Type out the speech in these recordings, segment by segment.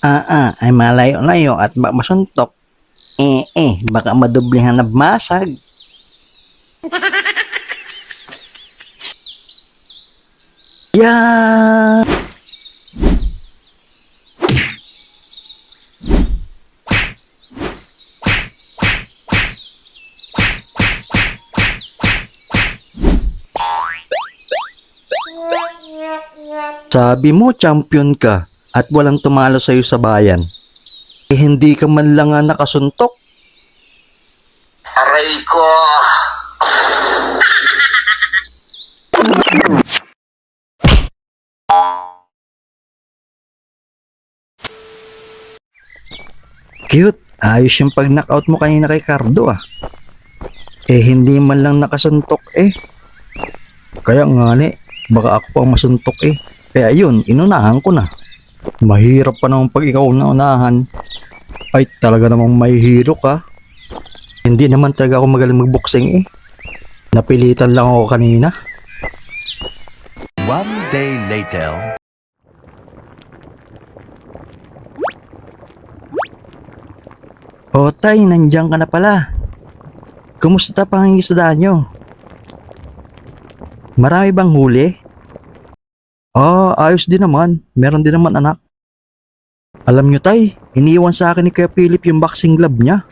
Ay malayo-layo at masuntok. Baka madublihan na masag. Yeah! Sabi mo champion ka at walang tumalo sa'yo sa bayan. Hindi ka man lang nga nakasuntok. Aray ko! Cute, ayos yung pag-knockout mo kanina kay Cardo ah. Hindi man lang nakasuntok eh. Kaya nga baka ako pa masuntok eh. Kaya yun, inunahan ko na. Mahirap pa naman pag ikaw na unahan. Ay, talaga namang may hiro ka. Hindi naman talaga ako magaling magboxing eh. Napilitan lang ako kanina. One day later. O tay, nandiyan ka na pala. Kumusta pangingisda nyo? Marami bang huli? Ayos din naman. Meron din naman anak. Alam nyo tay, iniwan sa akin ni Kuya Philip yung boxing glove niya.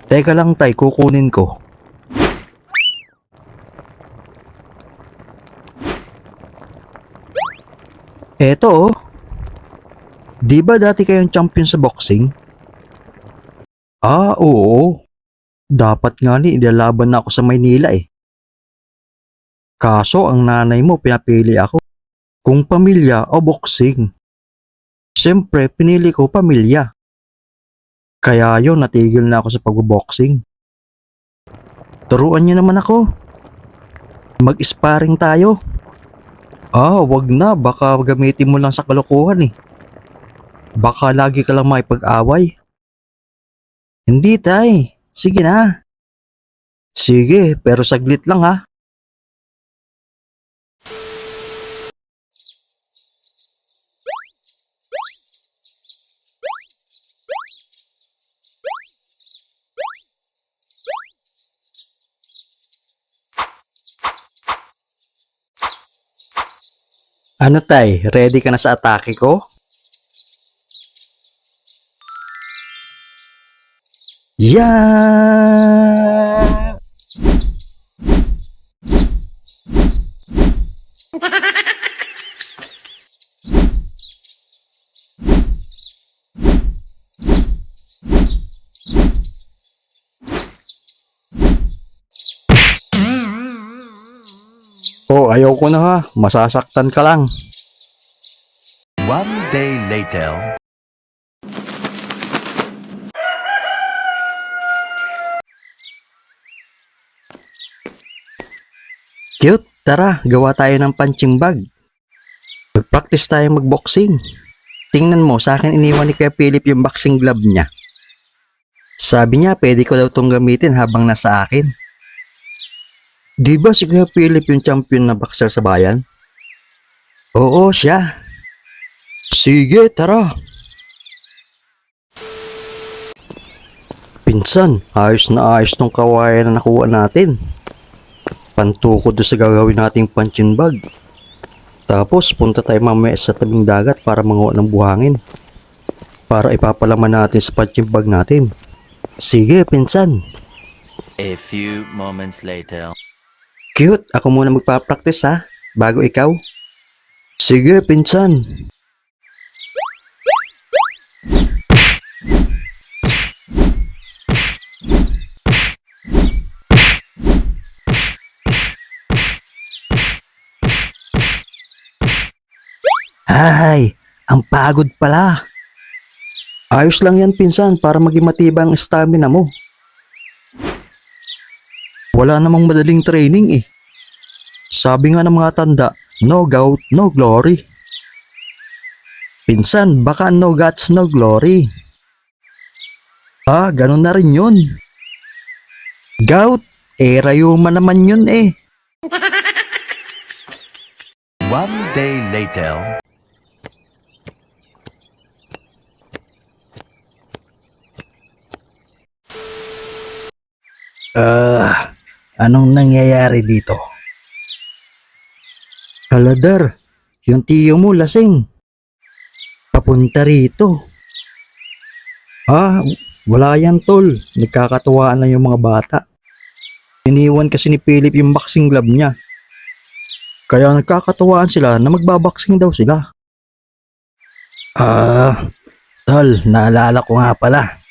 Teka lang tay, kukunin ko. Eto oh. Di ba dati kayong champion sa boxing? Oo. Dapat nga ilalaban na ako sa Maynila eh. Kaso ang nanay mo pinapili ako. Kung pamilya o boxing. Siyempre, pinili ko pamilya. Kaya yun, natigil na ako sa pagboboxing. Turuan niyo naman ako. Mag-sparring tayo. Wag na. Baka gamitin mo lang sa kalokohan eh. Baka lagi ka lang makipag-away. Hindi tay. Sige na. Sige, pero saglit lang ha. Ano tay, ready ka na sa atake ko? Yeah! Ayaw ko na ha. Masasaktan ka lang. One day later. Cute, tara, gawa tayo ng punching bag. Mag-practice tayo magboxing. Tingnan mo, sa akin iniwan ni Kuya Philip yung boxing glove niya. Sabi niya, pwede ko daw itong gamitin habang nasa akin. Di ba si Kuya Philip yung champion na boxer sa bayan? Oo, siya. Sige, tara. Pinsan, ayos na ayos tong kawayan na nakuha natin. Pantukod doon sa gagawin nating punching bag. Tapos punta tayo mamaya sa tabing dagat para manguha ng buhangin. Para ipapalaman natin sa punching bag natin. Sige, pinsan. A few moments later. Cute, ako muna magpa-practice ha, bago ikaw. Sige, pinsan. Ay, ang pagod pala. Ayos lang yan pinsan para maging matibay ang stamina mo. Wala namang madaling training eh. Sabi nga ng mga tanda, no gout, no glory. Pinsan, baka no guts, no glory. Ganun na rin yun. Gout, rayuma naman yun eh. One day later. Anong nangyayari dito? Haladar, yung tiyo mo lasing. Papunta rito. Wala yan tol. Nagkakatuwaan na yung mga bata. Iniwan kasi ni Philip yung boxing glove niya. Kaya nagkakatuwaan sila na magbaboxing daw sila. Tol, naalala ko nga pala.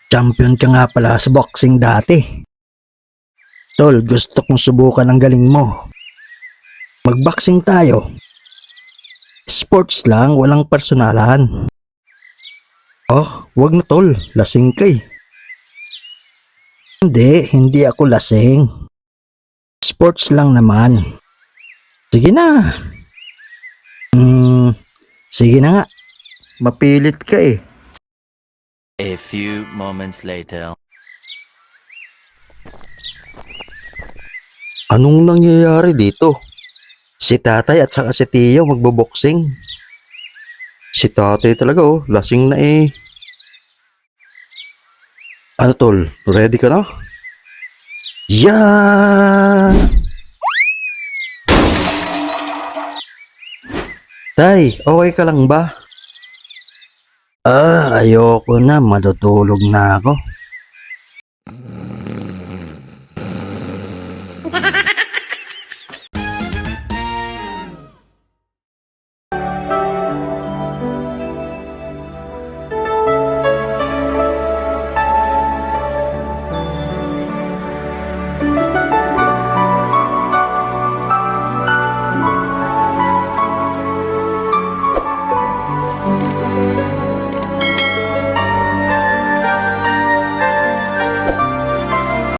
Champion ka nga pala sa boxing dati. Tol, gusto kong subukan ang galing mo. Magboxing tayo. Sports lang, walang personalan. Wag na tol, lasing ka eh. Hindi ako lasing. Sports lang naman. Sige na. Sige na nga. Mapilit ka eh. A few moments later. Anong nangyayari dito? Si tatay at saka si tiyo magboboxing. Si tatay talaga lasing na eh. Ano tol, ready ka na? Yan! Tay, okay ka lang ba? Ayoko na, matutulog na ako.